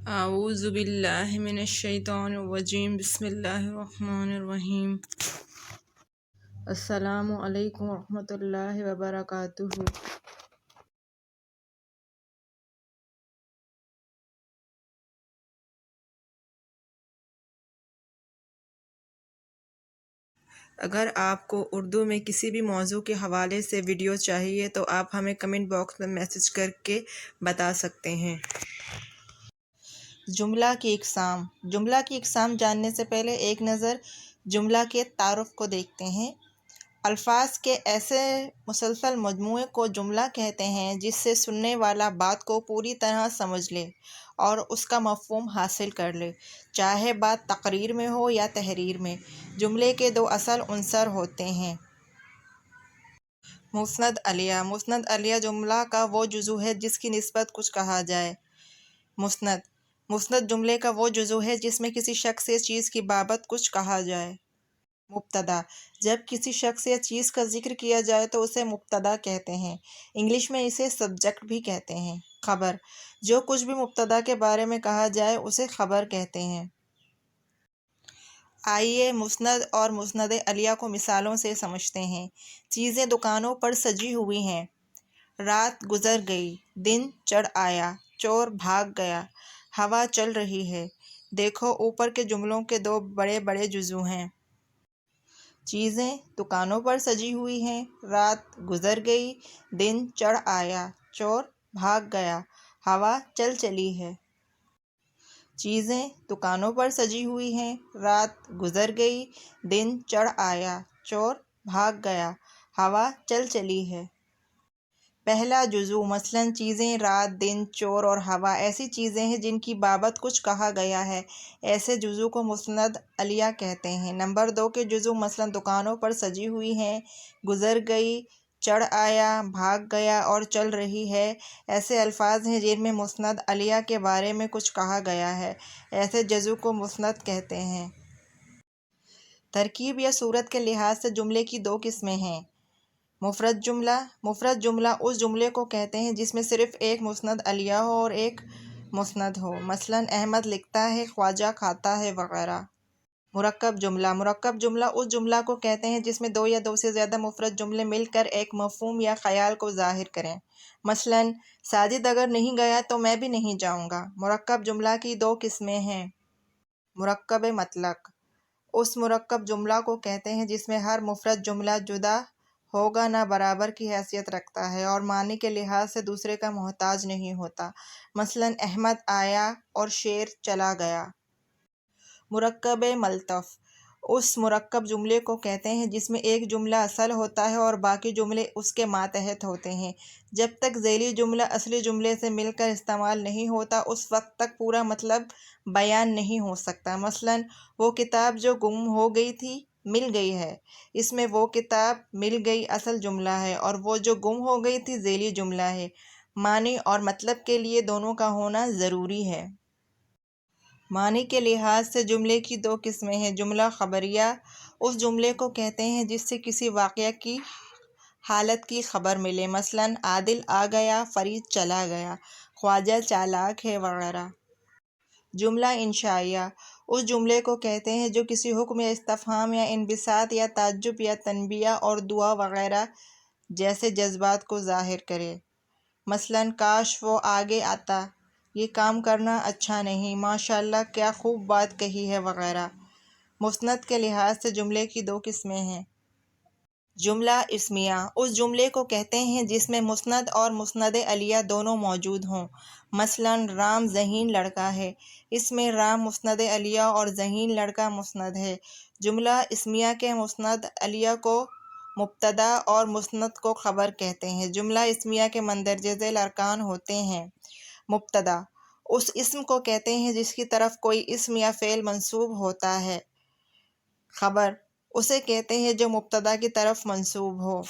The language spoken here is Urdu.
اعوذ باللہ من الشیطان الرجیم بسم اللہ الرحمن الرحیم السلام علیکم ورحمۃ اللہ وبرکاتہ۔ اگر آپ کو اردو میں کسی بھی موضوع کے حوالے سے ویڈیو چاہیے تو آپ ہمیں کمنٹ باکس میں میسج کر کے بتا سکتے ہیں۔ جملہ کی اقسام۔ جملہ کی اقسام جاننے سے پہلے ایک نظر جملہ کے تعارف کو دیکھتے ہیں۔ الفاظ کے ایسے مسلسل مجموعے کو جملہ کہتے ہیں جس سے سننے والا بات کو پوری طرح سمجھ لے اور اس کا مفہوم حاصل کر لے، چاہے بات تقریر میں ہو یا تحریر میں۔ جملے کے دو اصل عنصر ہوتے ہیں۔ مسند الیہ۔ مسند الیہ جملہ کا وہ جزو ہے جس کی نسبت کچھ کہا جائے۔ مسند۔ مسند جملے کا وہ جزو ہے جس میں کسی شخص یا چیز کی بابت کچھ کہا جائے۔ مبتدا۔ جب کسی شخص یا چیز کا ذکر کیا جائے تو اسے مبتدا کہتے ہیں۔ انگلش میں اسے سبجیکٹ بھی کہتے ہیں۔ خبر۔ جو کچھ بھی مبتدا کے بارے میں کہا جائے اسے خبر کہتے ہیں۔ آئیے مسند اور مسند الیہ کو مثالوں سے سمجھتے ہیں۔ چیزیں دکانوں پر سجی ہوئی ہیں۔ رات گزر گئی، دن چڑھ آیا، چور بھاگ گیا، ہوا چل رہی ہے۔ دیکھو اوپر کے جملوں کے دو بڑے بڑے جزو ہیں۔ چیزیں دکانوں پر سجی ہوئی ہیں، رات گزر گئی، دن چڑھ آیا، چور بھاگ گیا، ہوا چل چلی ہے۔ چیزیں دکانوں پر سجی ہوئی ہیں، رات گزر گئی، دن چڑھ آیا، چور بھاگ گیا، ہوا چل چلی ہے۔ پہلا جزو مثلاً چیزیں، رات، دن، چور اور ہوا ایسی چیزیں ہیں جن کی بابت کچھ کہا گیا ہے، ایسے جزو کو مسند الیہ کہتے ہیں۔ نمبر دو کے جزو مثلاً دکانوں پر سجی ہوئی ہیں، گزر گئی، چڑھ آیا، بھاگ گیا اور چل رہی ہے ایسے الفاظ ہیں جن میں مسند الیہ کے بارے میں کچھ کہا گیا ہے، ایسے جزو کو مسند کہتے ہیں۔ ترکیب یا صورت کے لحاظ سے جملے کی دو قسمیں ہیں۔ مفرد جملہ۔ مفرد جملہ اس جملے کو کہتے ہیں جس میں صرف ایک مسند الیہ ہو اور ایک مسند ہو، مثلاً احمد لکھتا ہے، خواجہ کھاتا ہے وغیرہ۔ مرکب جملہ۔ مرکب جملہ اس جملہ کو کہتے ہیں جس میں دو یا دو سے زیادہ مفرد جملے مل کر ایک مفہوم یا خیال کو ظاہر کریں، مثلاً ساجد اگر نہیں گیا تو میں بھی نہیں جاؤں گا۔ مرکب جملہ کی دو قسمیں ہیں۔ مرکب مطلق۔ اس مرکب جملہ کو کہتے ہیں جس میں ہر مفرد جملہ جدا ہوگا نہ برابر کی حیثیت رکھتا ہے اور معنی کے لحاظ سے دوسرے کا محتاج نہیں ہوتا، مثلاً احمد آیا اور شیر چلا گیا۔ مرکب ملطف۔ اس مرکب جملے کو کہتے ہیں جس میں ایک جملہ اصل ہوتا ہے اور باقی جملے اس کے ماتحت ہوتے ہیں۔ جب تک ذیلی جملہ اصلی جملے سے مل کر استعمال نہیں ہوتا اس وقت تک پورا مطلب بیان نہیں ہو سکتا، مثلاً وہ کتاب جو گم ہو گئی تھی مل گئی ہے۔ اس میں وہ کتاب مل گئی اصل جملہ ہے اور وہ جو گم ہو گئی تھی ذیلی جملہ ہے۔ معنی اور مطلب کے لیے دونوں کا ہونا ضروری ہے۔ معنی کے لحاظ سے جملے کی دو قسمیں ہیں۔ جملہ خبریہ۔ اس جملے کو کہتے ہیں جس سے کسی واقعہ کی حالت کی خبر ملے، مثلاً عادل آ گیا، فرید چلا گیا، خواجہ چالاک ہے وغیرہ۔ جملہ انشائیہ۔ اس جملے کو کہتے ہیں جو کسی حکم یا استفہام یا انبساط یا تعجب یا تنبیہ اور دعا وغیرہ جیسے جذبات کو ظاہر کرے، مثلاً کاش وہ آگے آتا، یہ کام کرنا اچھا نہیں، ماشاءاللہ کیا خوب بات کہی ہے وغیرہ۔ مسند کے لحاظ سے جملے کی دو قسمیں ہیں۔ جملہ اسمیہ۔ اس جملے کو کہتے ہیں جس میں مسند اور مسند الیہ دونوں موجود ہوں، مثلاً رام ذہین لڑکا ہے، اس میں رام مسند الیہ اور ذہین لڑکا مسند ہے۔ جملہ اسمیہ کے مسند الیہ کو مبتدا اور مسند کو خبر کہتے ہیں۔ جملہ اسمیہ کے مندرجہ ذیل ارکان ہوتے ہیں۔ مبتدا اس اسم کو کہتے ہیں جس کی طرف کوئی اسم یا فعل منسوب ہوتا ہے۔ خبر اسے کہتے ہیں جو مبتدا کی طرف منسوب ہو۔